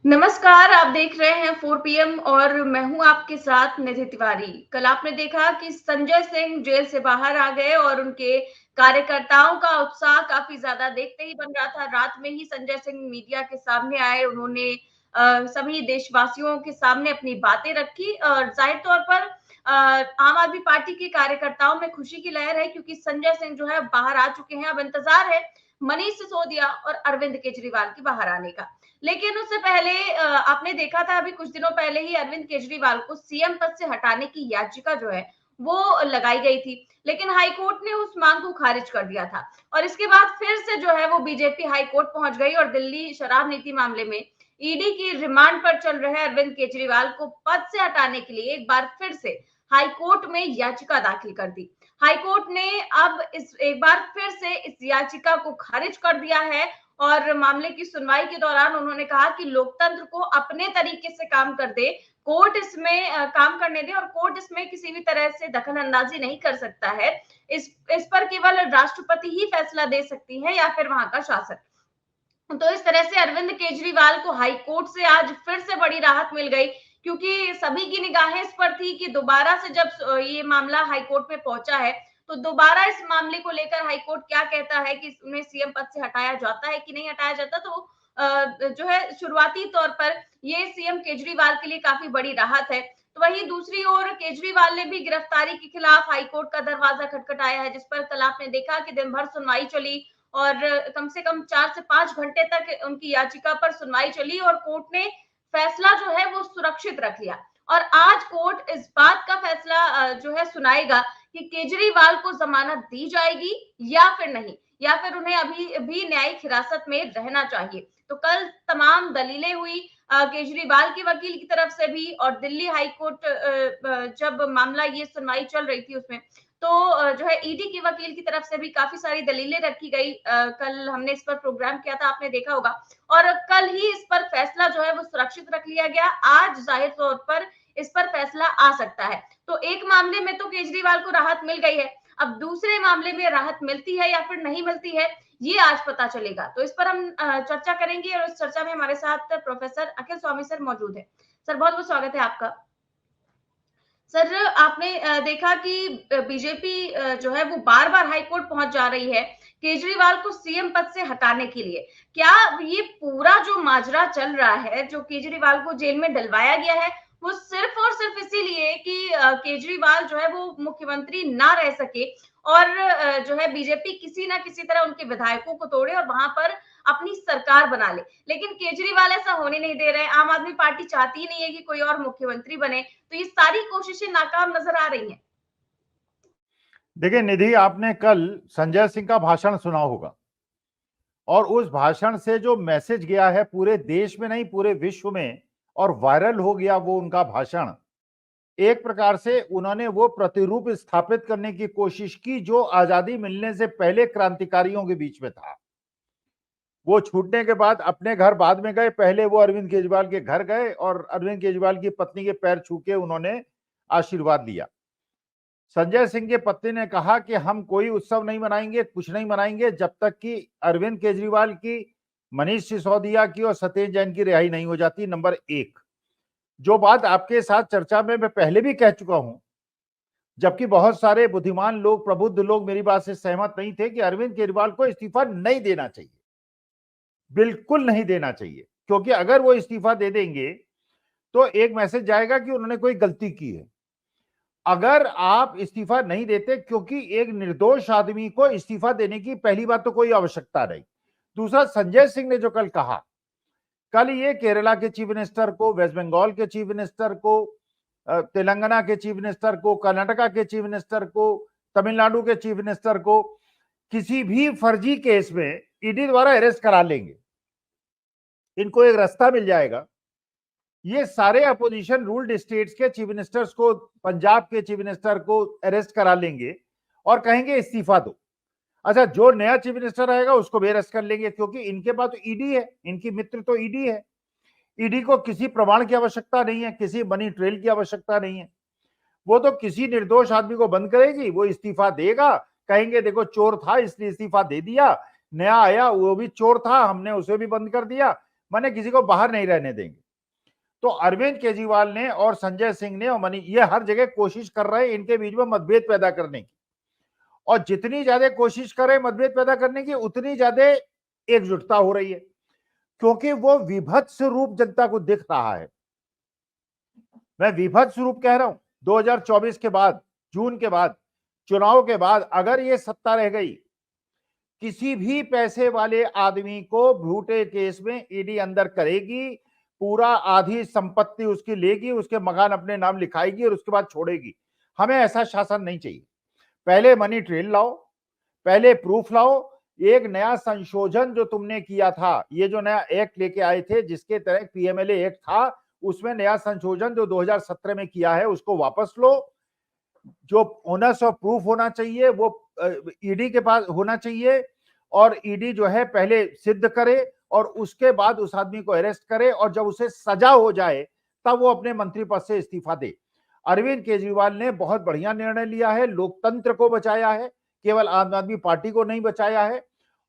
नमस्कार, आप देख रहे हैं 4 पीएम और मैं हूं आपके साथ निधि तिवारी। कल आपने देखा कि संजय सिंह जेल से बाहर आ गए और उनके कार्यकर्ताओं का उत्साह काफ़ी ज़्यादा देखते ही बन रहा था। रात में ही संजय सिंह मीडिया के सामने आए, उन्होंने सभी देशवासियों के सामने अपनी बातें रखी और ज़ाहिर तौर पर आम आदमी पार्टी के कार्यकर्ताओं में खुशी की लहर है क्योंकि संजय सिंह जो है बाहर आ चुके हैं। अब इंतज़ार है मनीष सिसोदिया और अरविंद केजरीवाल के बाहर आने का। लेकिन उससे पहले आपने देखा था अभी कुछ दिनों पहले ही अरविंद केजरीवाल को सीएम पद से हटाने की याचिका जो है वो लगाई गई थी, लेकिन हाईकोर्ट ने उस मांग को खारिज कर दिया था और इसके बाद फिर से जो है वो बीजेपी हाईकोर्ट पहुंच गई और दिल्ली शराब नीति मामले में ईडी की रिमांड पर चल रहे अरविंद केजरीवाल को पद से हटाने के लिए एक बार फिर से हाईकोर्ट में याचिका दाखिल कर दी। हाईकोर्ट ने अब इस एक बार फिर से इस याचिका को खारिज कर दिया है और मामले की सुनवाई के दौरान उन्होंने कहा कि लोकतंत्र को अपने तरीके से काम कर दे, कोर्ट इसमें काम करने दे और कोर्ट इसमें किसी भी तरह से दखल अंदाजी नहीं कर सकता है। इस पर केवल राष्ट्रपति ही फैसला दे सकती है या फिर वहां का शासक। तो इस तरह से अरविंद केजरीवाल को हाई कोर्ट से आज फिर से बड़ी राहत मिल गई क्योंकि सभी की निगाहें इस पर थी कि दोबारा से जब ये मामला हाई कोर्ट में पहुंचा है तो दोबारा इस मामले को लेकर हाई कोर्ट क्या कहता है कि उन्हें सीएम पद से हटाया जाता है कि नहीं हटाया जाता। तो जो है शुरुआती तौर पर ये सीएम केजरीवाल के लिए काफी बड़ी राहत है। तो वहीं दूसरी ओर केजरीवाल ने भी गिरफ्तारी के खिलाफ हाईकोर्ट का दरवाजा खटखटाया है, जिस पर कल आपने देखा कि दिन भर सुनवाई चली और कम से कम 4 से 5 घंटे तक उनकी याचिका पर सुनवाई चली और कोर्ट ने फैसला जो है वो सुरक्षित रख लिया। और आज कोर्ट इस बात का फैसला जो है सुनाएगा कि केजरीवाल को जमानत दी जाएगी या फिर नहीं, या फिर उन्हें अभी भी न्यायिक हिरासत में रहना चाहिए। तो कल तमाम दलीलें हुई केजरीवाल के वकील की तरफ से भी और दिल्ली हाई कोर्ट जब मामला ये सुनवाई चल रही थी उसमें तो जो है ईडी के वकील की तरफ से भी काफी सारी दलीलें रखी गई। कल हमने इस पर प्रोग्राम किया था, आपने देखा होगा। और कल ही इस पर फैसला जो है वो सुरक्षित रख लिया गया। आज जाहिर तौर पर इस पर फैसला आ सकता है। तो एक मामले में तो केजरीवाल को राहत मिल गई है, अब दूसरे मामले में राहत मिलती है या फिर नहीं मिलती है ये आज पता चलेगा। तो इस पर हम चर्चा करेंगे और इस चर्चा में हमारे साथ प्रोफेसर अखिल स्वामी सर मौजूद है। सर बहुत बहुत स्वागत है आपका। सर आपने देखा कि बीजेपी जो है वो बार-बार हाई कोर्ट पहुंच जा रही है केजरीवाल को सीएम पद से हटाने के लिए। क्या ये पूरा जो माजरा चल रहा है, जो केजरीवाल को जेल में डलवाया गया है, वो सिर्फ और सिर्फ इसीलिए कि केजरीवाल जो है वो मुख्यमंत्री ना रह सके और जो है बीजेपी किसी ना किसी तरह उनके विधायकों को तोड़े और वहां पर अपनी सरकार बना ले। लेकिन केजरीवाल ऐसा होने नहीं दे रहे हैं। आम आदमी पार्टी चाहती ही नहीं है कि कोई और मुख्यमंत्री बने। तो ये सारी कोशिशें नाकाम नजर आ रही हैं। देखिए निधि, आपने कल संजय सिंह का भाषण सुना होगा और उस भाषण से जो मैसेज गया है पूरे देश में नहीं पूरे विश्व में और वायरल हो गया वो उनका भाषण, एक प्रकार से उन्होंने वो प्रतिरूप स्थापित करने की कोशिश की जो आजादी मिलने से पहले क्रांतिकारियों के बीच में था। वो छूटने के बाद अपने घर बाद में गए, पहले वो अरविंद केजरीवाल के घर गए और अरविंद केजरीवाल की पत्नी के पैर छू के उन्होंने आशीर्वाद लिया। संजय सिंह की पत्नी ने कहा कि हम कोई उत्सव नहीं मनाएंगे, कुछ नहीं मनाएंगे जब तक कि अरविंद केजरीवाल की, मनीष सिसोदिया की और सत्येंद्र जैन की रिहाई नहीं हो जाती। नंबर एक, जो बात आपके साथ चर्चा में मैं पहले भी कह चुका हूं, जबकि बहुत सारे बुद्धिमान लोग, प्रबुद्ध लोग मेरी बात से सहमत नहीं थे कि अरविंद केजरीवाल को इस्तीफा नहीं देना चाहिए, बिल्कुल नहीं देना चाहिए, क्योंकि अगर वो इस्तीफा दे देंगे तो एक मैसेज जाएगा कि उन्होंने कोई गलती की है। अगर आप इस्तीफा नहीं देते, क्योंकि एक निर्दोष आदमी को इस्तीफा देने की पहली बात तो कोई आवश्यकता नहीं। दूसरा, संजय सिंह ने जो कल कहा, कल ये केरला के चीफ मिनिस्टर को, वेस्ट बंगाल के चीफ मिनिस्टर को, तेलंगाना के चीफ मिनिस्टर को, कर्नाटका के चीफ मिनिस्टर को, तमिलनाडु के चीफ मिनिस्टर को किसी भी फर्जी केस में ईडी द्वारा अरेस्ट करा लेंगे। इनको एक रास्ता मिल जाएगा। ये सारे अपोजिशन रूल्ड स्टेट्स के चीफ मिनिस्टर्स को, पंजाब के चीफ मिनिस्टर को अरेस्ट करा लेंगे और कहेंगे इस्तीफा दो। अच्छा, जो नया चीफ मिनिस्टर आएगा उसको भी अरेस्ट कर लेंगे, क्योंकि इनके पास तो ईडी है, इनकी मित्र तो ईडी है। ईडी को किसी प्रमाण की आवश्यकता नहीं है, किसी मनी ट्रेल की आवश्यकता नहीं है। वो तो किसी निर्दोष आदमी को बंद करेगी, वो इस्तीफा देगा, कहेंगे देखो चोर था इसलिए इस्तीफा दे दिया, नया आया वो भी चोर था हमने उसे भी बंद कर दिया, माने किसी को बाहर नहीं रहने देंगे। तो अरविंद केजरीवाल ने और संजय सिंह ने और मनी, ये हर जगह कोशिश कर रहे हैं इनके बीच में मतभेद पैदा करने की, और जितनी ज्यादा कोशिश कर रहे हैं मतभेद पैदा करने की, उतनी ज्यादा एकजुटता हो रही है, क्योंकि वो विभत्स रूप जनता को दिख रहा है। मैं विभत्स रूप कह रहा हूं। 2024 के बाद, जून के बाद, चुनाव के बाद अगर ये सत्ता रह गई, किसी भी पैसे वाले आदमी को झूठे केस में ईडी अंदर करेगी, पूरा आधी संपत्ति उसकी लेगी, उसके मकान अपने नाम लिखाएगी और उसके बाद छोड़ेगी। हमें ऐसा शासन नहीं चाहिए। पहले मनी ट्रेल लाओ, पहले प्रूफ लाओ। एक नया संशोधन जो तुमने किया था, ये जो नया एक्ट लेके आए थे जिसके तहत पीएमएलए एक्ट था, उसमें नया संशोधन जो 2017 में किया है उसको वापस लो। जो ओनर्स ऑफ प्रूफ होना चाहिए वो ईडी के पास होना चाहिए, और ईडी जो है पहले सिद्ध करे और उसके बाद उस आदमी को अरेस्ट करे, और जब उसे सजा हो जाए तब वो अपने मंत्री पद से इस्तीफा दे। अरविंद केजरीवाल ने बहुत बढ़िया निर्णय लिया है, लोकतंत्र को बचाया है, केवल आम आदमी पार्टी को नहीं बचाया है।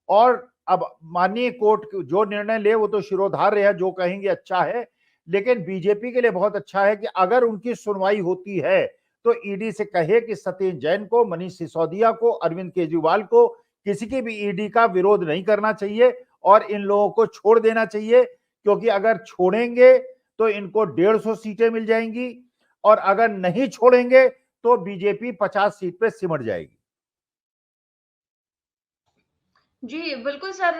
और अब माननीय कोर्ट जो निर्णय ले वो तो शिरोधार्य है, जो कहेंगे अच्छा है, लेकिन बीजेपी के लिए बहुत अच्छा है कि अगर उनकी सुनवाई होती है तो ईडी से कहे कि सत्येंद्र जैन को, मनीष सिसोदिया को, अरविंद केजरीवाल को, किसी की भी ईडी का विरोध नहीं करना चाहिए और इन लोगों को छोड़ देना चाहिए, क्योंकि अगर छोड़ेंगे तो इनको 150 सीटें मिल जाएंगी, और अगर नहीं छोड़ेंगे तो बीजेपी 50 सीट पे सिमट जाएगी। जी, बिल्कुल सर।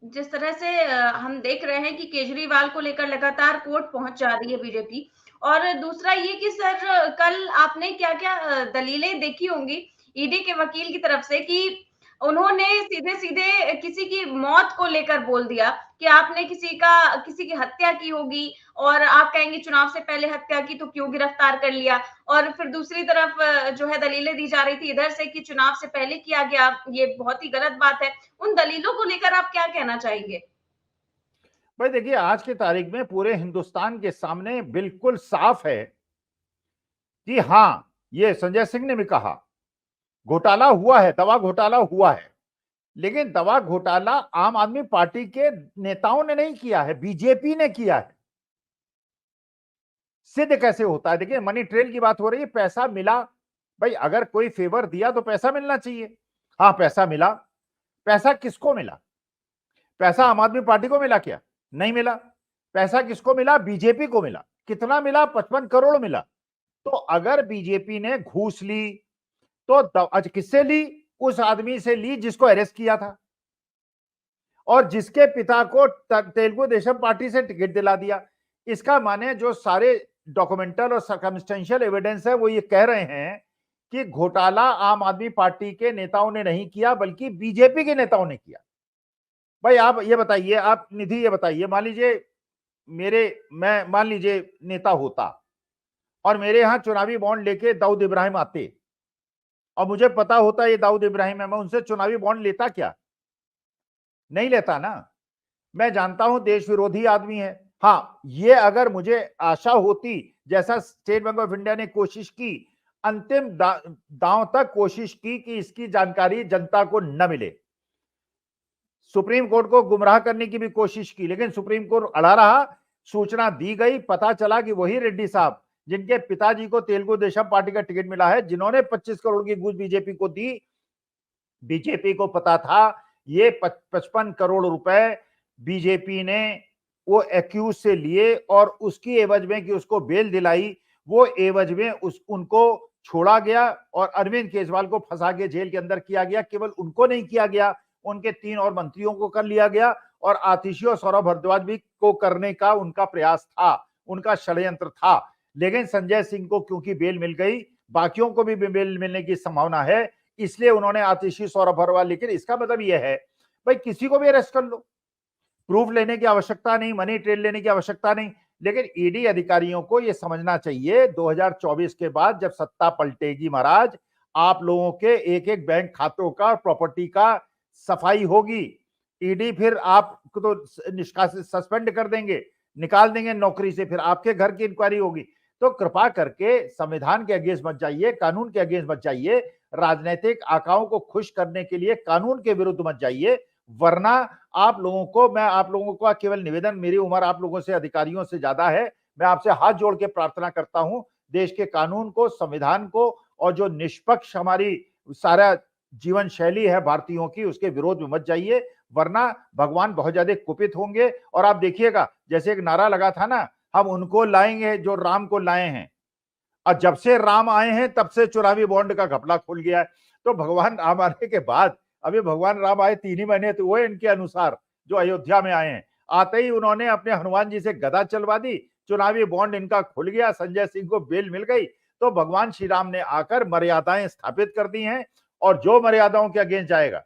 जिस तरह से हम देख रहे हैं कि केजरीवाल को लेकर लगातार कोर्ट पहुँच जा रही है बीजेपी, और दूसरा ये कि सर कल आपने क्या-क्या दलीलें देखी होंगी ईडी के वकील की तरफ से कि उन्होंने सीधे-सीधे किसी की मौत को लेकर बोल दिया कि आपने किसी की हत्या की होगी, और आप कहेंगे चुनाव से पहले हत्या की तो क्यों गिरफ्तार कर लिया? और फिर दूसरी तरफ जो है दलीलें दी जा रही थी इधर से कि चुनाव से पहले किया गया, ये बहुत ही गलत बात है। उन दलीलों को लेकर आप क्या कहना चाहेंगे? भाई देखिए, आज की तारीख में पूरे हिंदुस्तान के सामने बिल्कुल साफ है कि हाँ, ये संजय सिंह ने भी कहा, घोटाला हुआ है, दवा घोटाला हुआ है, लेकिन दवा घोटाला आम आदमी पार्टी के नेताओं ने नहीं किया है, बीजेपी ने किया है। सिद्ध कैसे होता है? देखिए, मनी ट्रेल की बात हो रही है, पैसा मिला। भाई अगर कोई फेवर दिया तो पैसा मिलना चाहिए। हाँ, पैसा मिला। पैसा किसको मिला? पैसा आम आदमी पार्टी को मिला क्या? नहीं मिला। पैसा किसको मिला? बीजेपी को मिला। कितना मिला? 55 करोड़ मिला। तो अगर बीजेपी ने घूस ली तो आज किससे ली? उस आदमी से ली जिसको अरेस्ट किया था और जिसके पिता को तेलुगु देशम पार्टी से टिकट दिला दिया। इसका माने जो सारे डॉक्यूमेंटल और सर्कमस्टेंशियल एविडेंस है वो ये कह रहे हैं कि घोटाला आम आदमी पार्टी के नेताओं ने नहीं किया, बल्कि बीजेपी के नेताओं ने किया। भाई आप ये बताइए, आप निधि ये बताइए, मान लीजिए मैं मान लीजिए नेता होता और मेरे यहां चुनावी बॉन्ड लेके दाऊद इब्राहिम आते और मुझे पता होता ये दाऊद इब्राहिम है, मैं उनसे चुनावी बॉन्ड लेता क्या? नहीं लेता ना। मैं जानता हूं देश विरोधी आदमी है। हाँ, ये अगर मुझे आशा होती, जैसा स्टेट बैंक ऑफ इंडिया ने कोशिश की, अंतिम दांव तक कोशिश की कि इसकी जानकारी जनता को न मिले, सुप्रीम कोर्ट को गुमराह करने की भी कोशिश की, लेकिन सुप्रीम कोर्ट अड़ा रहा। सूचना दी गई, पता चला कि वही रेड्डी साहब जिनके पिताजी को तेलुगु देशम पार्टी का टिकट मिला है, जिन्होंने 25 करोड़ की घूस बीजेपी को दी, बीजेपी को पता था ये 55 करोड़ रुपए बीजेपी ने वो एक्यूज से लिए और उसकी एवज में कि उसको बेल दिलाई, वो एवज में उनको छोड़ा गया और अरविंद केजरीवाल को फंसा के जेल के अंदर किया गया। केवल उनको नहीं किया गया, उनके 3 और मंत्रियों को कर लिया गया, और आतिशी और सौरभ भारद्वाज भी को करने का उनका प्रयास था, उनका षड्यंत्र था। लेकिन संजय सिंह को क्योंकि बेल मिल गई, बाकियों को भी बेल मिलने की संभावना है, इसलिए उन्होंने आतिशी, सौरभ भारद्वाज। लेकिन इसका मतलब यह है भाई किसी को भी अरेस्ट कर लो, प्रूफ लेने की आवश्यकता नहीं, मनी ट्रेल लेने की आवश्यकता नहीं। लेकिन ईडी अधिकारियों को यह समझना चाहिए 2024 के बाद जब सत्ता पलटेगी महाराज, आप लोगों के एक एक बैंक खातों का, प्रॉपर्टी का सफाई होगी। ईडी फिर आपको तो निष्कासित, सस्पेंड कर देंगे, निकाल देंगे नौकरी से, फिर आपके घर की इंक्वायरी होगी। तो कृपा करके संविधान के अगेंस्ट मत जाइए, कानून के अगेंस्ट मत जाइए, राजनीतिक आकाओं को खुश करने के लिए कानून के विरुद्ध मत जाइए। वरना मैं आप लोगों का केवल निवेदन, मेरी उम्र आप लोगों से, अधिकारियों से ज्यादा है, मैं आपसे हाथ जोड़ के प्रार्थना करता हूं, देश के कानून को, संविधान को और जो निष्पक्ष हमारी सारा जीवन शैली है भारतीयों की, उसके विरोध में मत जाइए, वरना भगवान बहुत ज्यादा कुपित होंगे। और आप देखिएगा, जैसे एक नारा लगा था ना, हम उनको लाएंगे जो राम को लाए हैं, और जब से राम आए हैं तब से चुनावी बॉन्ड का घपला खुल गया है। तो भगवान राम आने के बाद, अभी भगवान राम आए 3 ही महीने तो वो इनके अनुसार जो अयोध्या में आए हैं, आते ही उन्होंने अपने हनुमान जी से गदा चलवा दी, चुनावी बॉन्ड इनका खुल गया, संजय सिंह को बेल मिल गई। तो भगवान श्री राम ने आकर मर्यादाएं स्थापित कर दी हैं, और जो मर्यादाओं के अगेंस्ट जाएगा,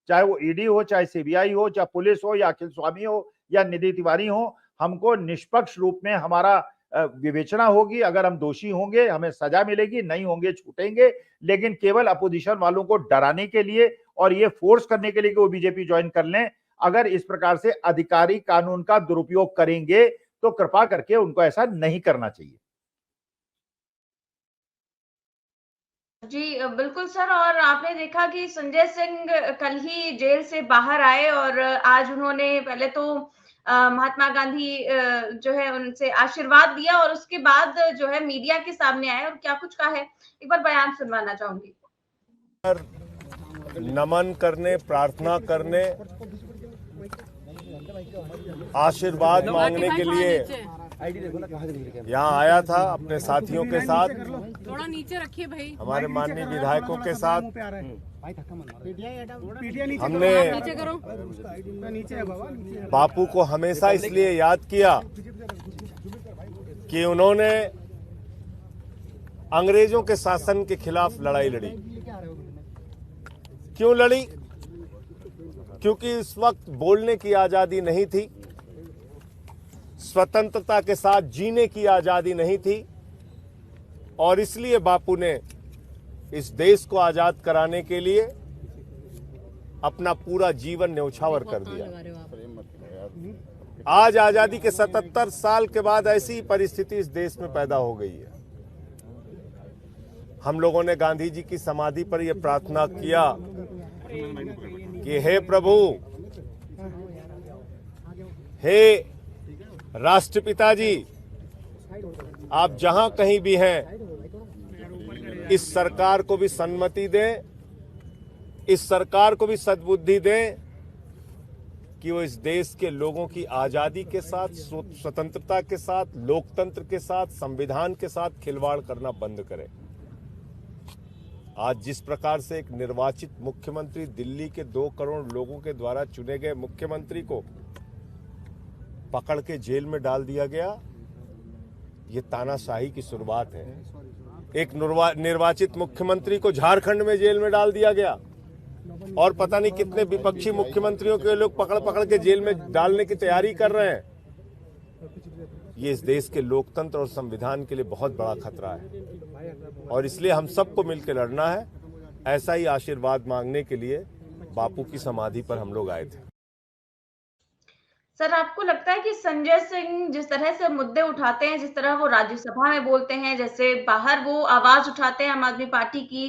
चाहे वो ईडी हो, चाहे सीबीआई हो, चाहे पुलिस हो, या अखिल स्वामी हो, या निधि तिवारी हो, हमको निष्पक्ष रूप में हमारा विवेचना होगी। अगर हम दोषी होंगे हमें सजा मिलेगी, नहीं होंगे छूटेंगे। लेकिन केवल अपोजिशन वालों को डराने के लिए और ये फोर्स करने के लिए कि वो बीजेपी ज्वाइन कर लें, अगर इस प्रकार से अधिकारी कानून का दुरुपयोग करेंगे तो कृपा करके उनको ऐसा नहीं करना चाहिए। जी बिल्कुल सर। और आपने देखा कि संजय सिंह कल ही जेल से बाहर आए और आज उन्होंने पहले तो महात्मा गांधी जो है उनसे आशीर्वाद दिया और उसके बाद जो है मीडिया के सामने आए और क्या कुछ कहा है, एक बार बयान सुनवाना चाहूंगी। नमन करने, प्रार्थना करने, आशीर्वाद मांगने के लिए यहाँ आया था अपने साथियों के साथ, थोड़ा नीचे रखिए भाई, हमारे माननीय विधायकों के साथ। हमने बापू को हमेशा इसलिए याद किया कि उन्होंने अंग्रेजों के शासन के खिलाफ लड़ाई लड़ी। क्यों लड़ी? क्योंकि इस वक्त बोलने की आजादी नहीं थी, स्वतंत्रता के साथ जीने की आजादी नहीं थी, और इसलिए बापू ने इस देश को आजाद कराने के लिए अपना पूरा जीवन न्यौछावर कर दिया। आज आजादी के 77 साल के बाद ऐसी ही परिस्थिति इस देश में पैदा हो गई है। हम लोगों ने गांधी जी की समाधि पर यह प्रार्थना किया कि हे प्रभु, हे राष्ट्रपिता जी, आप जहां कहीं भी हैं, इस सरकार को भी सन्मति दें, इस सरकार को भी सद्बुद्धि दें कि वो इस देश के लोगों की आजादी के साथ, स्वतंत्रता के साथ, लोकतंत्र के साथ, संविधान के साथ खिलवाड़ करना बंद करे। आज जिस प्रकार से एक निर्वाचित मुख्यमंत्री, दिल्ली के 2 करोड़ लोगों के द्वारा चुने गए मुख्यमंत्री को पकड़ के जेल में डाल दिया गया, ये तानाशाही की शुरुआत है। एक निर्वाचित मुख्यमंत्री को झारखंड में जेल में डाल दिया गया, और पता नहीं कितने विपक्षी मुख्यमंत्रियों के लोग पकड़ के जेल में डालने की तैयारी कर रहे हैं। ये इस देश के लोकतंत्र और संविधान के लिए बहुत बड़ा खतरा है, और इसलिए हम सबको मिलकर लड़ना है। ऐसा ही आशीर्वाद मांगने के लिए बापू की समाधि पर हम लोग आए थे। सर, आपको लगता है कि संजय सिंह जिस तरह से मुद्दे उठाते हैं, जिस तरह वो राज्यसभा में बोलते हैं, जैसे बाहर वो आवाज उठाते हैं आम आदमी पार्टी की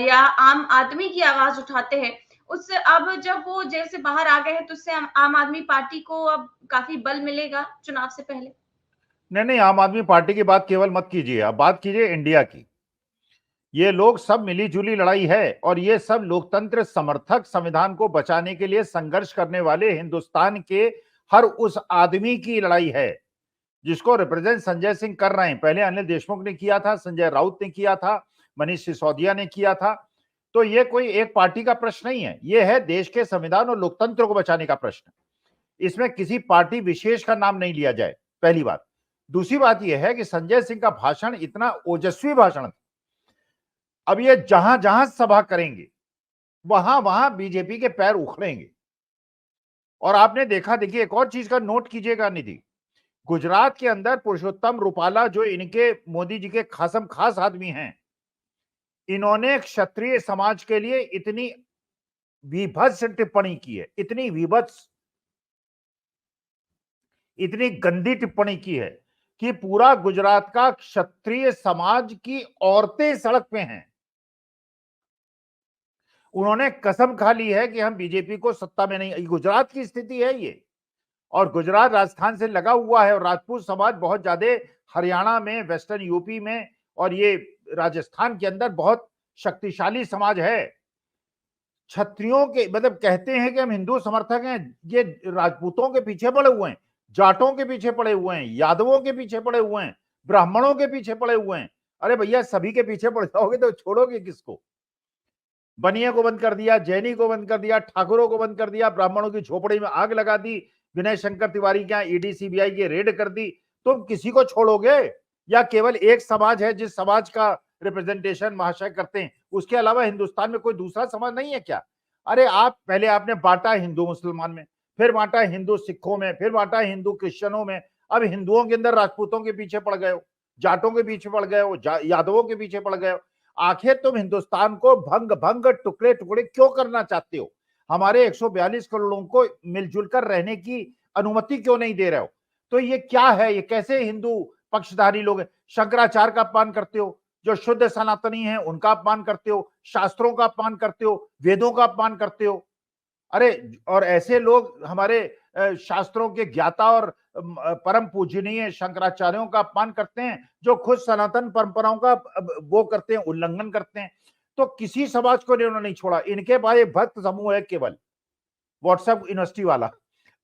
या आम आदमी की आवाज उठाते हैं, उससे अब जब वो जेल से बाहर आ गए हैं तो उससे आम आदमी पार्टी को अब काफी बल मिलेगा चुनाव से पहले? नहीं, आम आदमी पार्टी की बात केवल मत कीजिए, आप बात कीजिए इंडिया की। ये लोग सब मिली जुली लड़ाई है, और ये सब लोकतंत्र समर्थक, संविधान को बचाने के लिए संघर्ष करने वाले हिंदुस्तान के हर उस आदमी की लड़ाई है जिसको रिप्रेजेंट संजय सिंह कर रहे हैं। पहले अनिल देशमुख ने किया था, संजय राउत ने किया था, मनीष सिसोदिया ने किया था। तो ये कोई एक पार्टी का प्रश्न नहीं है, ये है देश के संविधान और लोकतंत्र को बचाने का प्रश्न। इसमें किसी पार्टी विशेष का नाम नहीं लिया जाए, पहली बात। दूसरी बात यह है कि संजय सिंह का भाषण इतना ओजस्वी भाषण था। अब ये जहां जहां सभा करेंगे वहां वहां बीजेपी के पैर उखड़ेंगे। और आपने देखा, देखिए एक और चीज का नोट कीजिएगा निधि, गुजरात के अंदर पुरुषोत्तम रूपाला जो इनके मोदी जी के खासम खास आदमी हैं, इन्होंने क्षत्रिय समाज के लिए इतनी विभत्स टिप्पणी की है, इतनी विभत्स, इतनी गंदी टिप्पणी की है कि पूरा गुजरात का क्षत्रिय समाज की औरतें सड़क पे हैं। उन्होंने कसम खा ली है कि हम बीजेपी को सत्ता में नहीं। गुजरात की स्थिति है ये, और गुजरात राजस्थान से लगा हुआ है, और राजपूत समाज बहुत ज्यादा हरियाणा में, वेस्टर्न यूपी में और ये राजस्थान के अंदर बहुत शक्तिशाली समाज है। क्षत्रियों के मतलब कहते हैं कि हम हिंदू समर्थक हैं, ये राजपूतों के पीछे पड़े हुए हैं, जाटों के पीछे पड़े हुए हैं, यादवों के पीछे पड़े हुए हैं, ब्राह्मणों के पीछे पड़े हुए हैं। अरे भैया, सभी के पीछे पड़ जाओगे तो छोड़ोगे किसको? बनिया को बंद कर दिया, जैनी को बंद कर दिया, ठाकुरों को बंद कर दिया, ब्राह्मणों की झोपड़ी में आग लगा दी, विनय शंकर तिवारी के यहाँ ईडी सीबीआई की रेड कर दी। तुम किसी को छोड़ोगे? या केवल एक समाज है जिस समाज का रिप्रेजेंटेशन महाशय करते हैं, उसके अलावा हिंदुस्तान में कोई दूसरा समाज नहीं है क्या? अरे आप पहले आपने बांटा हिंदू मुसलमान में, फिर बांटा हिंदू सिखों में, फिर बांटा हिंदू क्रिश्चियनों में, अब हिंदुओं के अंदर राजपूतों के पीछे पड़ गए हो, जाटों के पीछे पड़ गए हो, यादवों के पीछे पड़ गए हो। आखिर तुम हिंदुस्तान को भंग भंग टुकड़े टुकड़े क्यों करना चाहते हो? हमारे 142 करोड़ों को मिलजुल कर रहने की अनुमति क्यों नहीं दे रहे हो? तो ये क्या है? ये कैसे हिंदू पक्षधारी लोग हैं? शंकराचार्य का अपमान करते हो, जो शुद्ध सनातनी हैं उनका अपमान करते हो, शास्त्रों का अपमान करते हो, वेदों का अपमान करते हो। अरे, और ऐसे लोग हमारे शास्त्रों के ज्ञाता और परम पूजनीय शंकराचार्यों का अपमान करते हैं, जो खुद सनातन परंपराओं का वो करते हैं, उल्लंघन करते हैं। तो किसी समाज को इन्होंने नहीं छोड़ा। इनके पास एक भक्त समूह है केवल, व्हाट्सएप यूनिवर्सिटी वाला।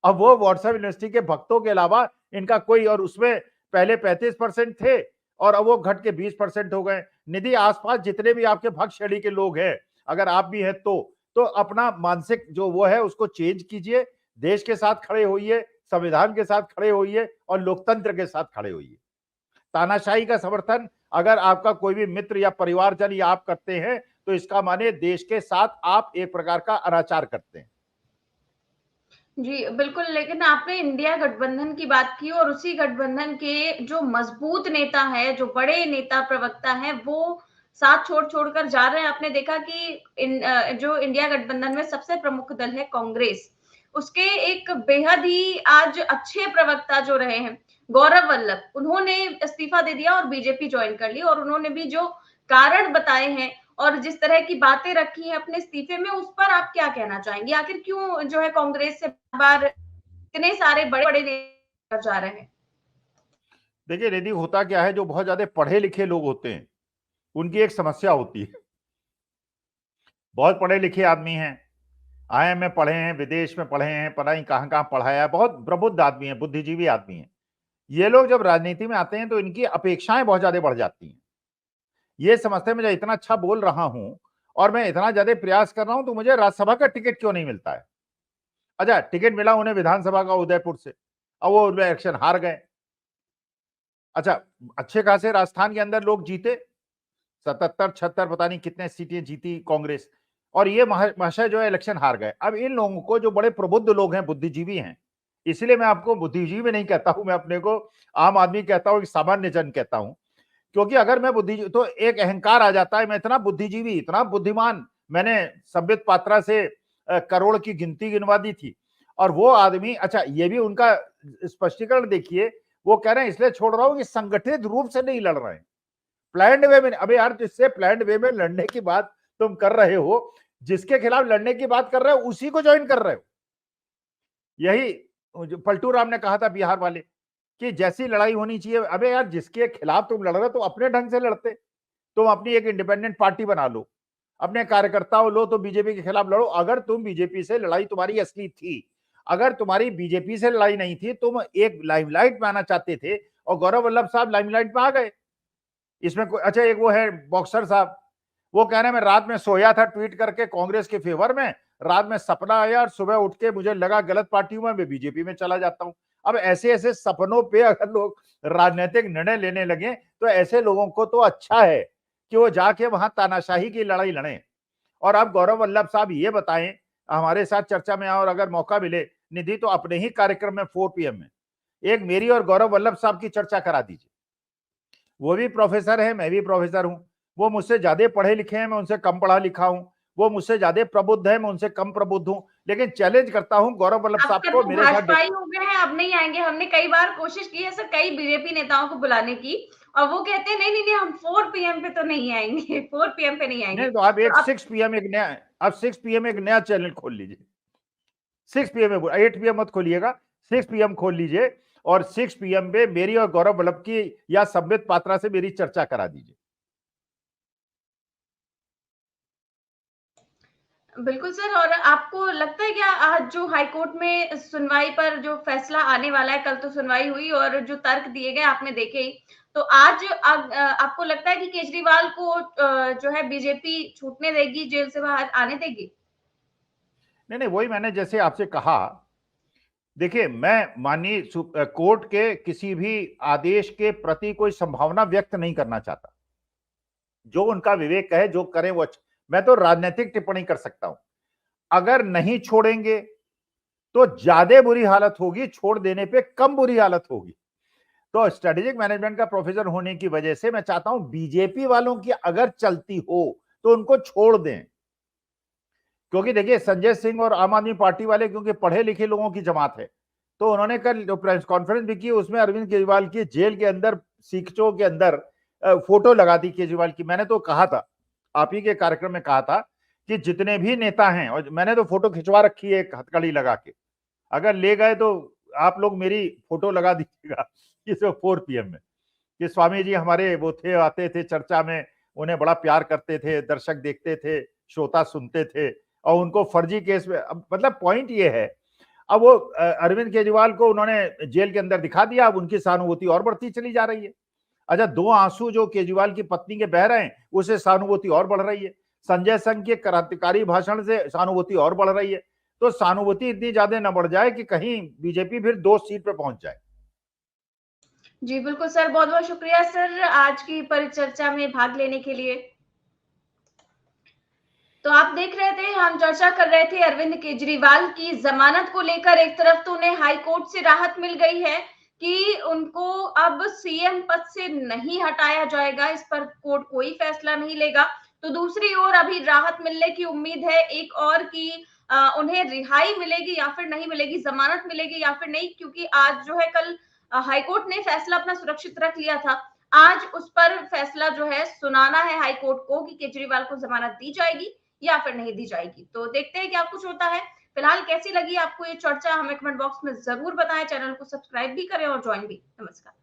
अब वो व्हाट्सएप यूनिवर्सिटी के भक्तों के अलावा इनका कोई, और उसमें पहले 35% थे और अब वो घट के 20% हो गए। निधि, आसपास जितने भी आपके भक्त श्रेणी के लोग हैं, अगर आप भी हैं तो अपना मानसिक जो वो है उसको चेंज कीजिए, देश के साथ खड़े होइए, संविधान के साथ खड़े होइए और लोकतंत्र के साथ खड़े होइए। तानाशाही का समर्थन अगर आपका कोई भी मित्र या परिवारजन या आप करते हैं तो इसका माने देश के साथ आप एक प्रकार का अनाचार करते हैं। जी, बिल्कुल, लेकिन आपने इंडिया गठबंधन की बात की और उसी गठबंधन के जो मजबूत नेता है, जो बड़े नेता प्रवक्ता हैं, वो साथ छोड़-छोड़ कर जा रहे हैं। आपने देखा कि जो इंडिया गठबंधन में सबसे प्रमुख दल है कांग्रेस, उसके एक बेहद ही आज अच्छे प्रवक्ता जो रहे हैं, गौरव वल्लभ, उन्होंने इस्तीफा दे दिया और बीजेपी जॉइन कर ली, और उन्होंने भी जो कारण बताए हैं और जिस तरह की बातें रखी हैं अपने इस्तीफे में, उस पर आप क्या कहना चाहेंगे? आखिर क्यों जो है कांग्रेस से बार इतने सारे बड़े-बड़े नेता जा रहे हैं? देखिए रिद्धि, होता क्या है, जो बहुत ज्यादा पढ़े लिखे लोग होते हैं उनकी एक समस्या होती है। बहुत पढ़े लिखे आदमी हैं, आईआईएम में पढ़े हैं, विदेश में पढ़े हैं, पता नहीं कहाँ कहाँ पढ़ाया है, बहुत प्रबुद्ध आदमी है, बुद्धिजीवी आदमी है। ये लोग जब राजनीति में आते हैं तो इनकी अपेक्षाएं बहुत ज्यादा बढ़ जाती हैं। ये समझते हैं मैं इतना अच्छा बोल रहा हूं और मैं इतना ज्यादा प्रयास कर रहा हूं तो मुझे राज्यसभा का टिकट क्यों नहीं मिलता है? अच्छा, टिकट मिला उन्हें विधानसभा का उदयपुर से, अब वो इलेक्शन हार गए। अच्छा, अच्छे खासे राजस्थान के अंदर लोग जीते, 77-76 पता नहीं कितने सीटें जीती कांग्रेस, और ये महाशय जो है इलेक्शन हार गए। अब इन लोगों को, जो बड़े प्रबुद्ध लोग हैं, बुद्धिजीवी हैं, इसलिए मैं आपको बुद्धिजीवी नहीं कहता हूं, मैं अपने को आम आदमी कहता हूं, सामान्य जन कहता हूं, क्योंकि अगर मैं बुद्धिजीवी तो एक अहंकार आ जाता है, मैं इतना बुद्धिजीवी, इतना बुद्धिमान। मैंने संबित पात्रा से करोड़ की गिनती गिनवा दी थी, और वो आदमी, अच्छा ये भी उनका स्पष्टीकरण देखिए, वो कह रहे हैं इसलिए छोड़ रहा हूं कि संगठित रूप से नहीं लड़ रहे हैं, प्लान्ड वे में। अबे यार, जिससे प्लान्ड वे में लड़ने की बात तुम कर रहे हो, जिसके खिलाफ लड़ने की बात कर रहे हो, उसी को ज्वाइन कर रहे हो। यही जो पलटू राम ने कहा था बिहार वाले कि जैसी लड़ाई होनी चाहिए। अबे यार, जिसके खिलाफ तुम लड़ रहे हो तो अपने ढंग से लड़ते, तुम अपनी एक इंडिपेंडेंट पार्टी बना लो, अपने कार्यकर्ताओं लो, तो बीजेपी के खिलाफ लड़ो। अगर तुम बीजेपी से लड़ाई तुम्हारी असली थी, अगर तुम्हारी बीजेपी से लड़ाई नहीं थी, तुम एक लाइमलाइट में आना चाहते थे, और गौरव वल्लभ साहब लाइमलाइट में आ गए। इसमें कोई, अच्छा एक वो है बॉक्सर साहब, वो कह रहे हैं मैं रात में सोया था ट्वीट करके कांग्रेस के फेवर में, रात में सपना आया और सुबह उठ के मुझे लगा गलत पार्टी में, मैं बीजेपी में चला जाता हूं। अब ऐसे ऐसे सपनों पे अगर लोग राजनीतिक निर्णय लेने लगे तो ऐसे लोगों को तो अच्छा है कि वो जाके वहां तानाशाही की लड़ाई लड़ें। और अब गौरव वल्लभ साहब ये बताएं हमारे साथ चर्चा में, और अगर मौका मिले निधि तो अपने ही कार्यक्रम में 4 PM में एक मेरी और गौरव वल्लभ साहब की चर्चा करा दीजिए। वो भी प्रोफेसर है, मैं भी प्रोफेसर हूं, वो मुझसे ज्यादा पढ़े लिखे हैं, मैं उनसे कम पढ़ा लिखा हूं। वो मुझसे ज्यादा प्रबुद्ध है, मैं उनसे कम प्रबुद्ध हूं, लेकिन चैलेंज करता हूं गौरव वल्लभ साहब को मेरे साथ। भाजपाई हो गए हैं, अब नहीं आएंगे। हमने कई बार कोशिश की है सर, कई बीजेपी नेताओं को बुलाने की, और वो कहते हैं नहीं नहीं नहीं, हम 4 PM पे तो नहीं आएंगे, 4 PM पे नहीं आएंगे। नहीं तो आप एक 6 PM एक नया, आप 6 PM एक नया चैनल खोल लीजिए। 6 PM 8 PM मत खोलिएगा, 6 PM खोल लीजिए और 6 PM पे मेरी और गौरव वल्लभ की या संबित पात्रा से मेरी चर्चा करा दीजिए। बिल्कुल सर। और आपको लगता है क्या आज जो हाईकोर्ट में सुनवाई पर जो फैसला आने वाला है, कल तो सुनवाई हुई और जो तर्क दिए गए आपने देखे ही, तो आज आपको लगता है कि केजरीवाल को जो है बीजेपी छूटने देगी, जेल से बाहर आने देगी? नहीं, वही मैंने जैसे आपसे कहा, देखिए मैं माननीय कोर्ट के किसी भी आदेश के प्रति कोई संभावना व्यक्त नहीं करना चाहता। जो उनका विवेक है, जो करें वो अच्छा। मैं तो राजनीतिक टिप्पणी कर सकता हूं। अगर नहीं छोड़ेंगे तो ज्यादा बुरी हालत होगी, छोड़ देने पे कम बुरी हालत होगी। तो स्ट्रेटेजिक मैनेजमेंट का प्रोफेसर होने की वजह से मैं चाहता हूं बीजेपी वालों की अगर चलती हो तो उनको छोड़ दें, क्योंकि देखिए संजय सिंह और आम आदमी पार्टी वाले क्योंकि पढ़े लिखे लोगों की जमात है, तो उन्होंने कल प्रेस कॉन्फ्रेंस भी की, उसमें अरविंद केजरीवाल की जेल के अंदर सीखचों के अंदर फोटो लगा दी केजरीवाल की। मैंने तो कहा था, आप ही के कार्यक्रम में कहा था कि जितने भी नेता हैं, और मैंने तो फोटो खिंचवा रखी है एक हथकड़ी लगा के, अगर ले गए तो आप लोग मेरी फोटो लगा दीजिएगा इस 4 PM में, कि स्वामी जी हमारे वो थे, आते थे चर्चा में, उन्हें बड़ा प्यार करते थे, दर्शक देखते थे, श्रोता सुनते थे, और उनको फर्जी केस में, मतलब पॉइंट ये है, अब वो अरविंद केजरीवाल को उन्होंने जेल के अंदर दिखा दिया, अब उनकी सहानुभूति और बढ़ती चली जा रही है। अच्छा, 2 आंसू जो केजरीवाल की पत्नी के बह रहे हैं, उससे सहानुभूति और बढ़ रही है। संजय सिंह के क्रांतिकारी भाषण से सहानुभूति और बढ़ रही है। तो सहानुभूति इतनी ज्यादा न बढ़ जाए कि कहीं बीजेपी फिर 2 सीट पे पहुंच जाए। जी बिल्कुल सर, बहुत बहुत शुक्रिया सर आज की परिचर्चा में भाग लेने के लिए। तो आप देख रहे थे, हम चर्चा कर रहे थे अरविंद केजरीवाल की जमानत को लेकर। एक तरफ तो उन्हें हाई कोर्ट से राहत मिल गई है कि उनको अब सीएम पद से नहीं हटाया जाएगा, इस पर कोर्ट कोई फैसला नहीं लेगा। तो दूसरी ओर अभी राहत मिलने की उम्मीद है एक और कि उन्हें रिहाई मिलेगी या फिर नहीं मिलेगी, जमानत मिलेगी या फिर नहीं, क्योंकि आज जो है, कल हाईकोर्ट ने फैसला अपना सुरक्षित रख लिया था। आज उस पर फैसला जो है सुनाना है हाईकोर्ट को कि केजरीवाल को जमानत दी जाएगी या फिर नहीं दी जाएगी। तो देखते हैं क्या कुछ होता है। फिलहाल कैसी लगी आपको ये चर्चा, हमें कमेंट बॉक्स में जरूर बताएं। चैनल को सब्सक्राइब भी करें और ज्वाइन भी। नमस्कार।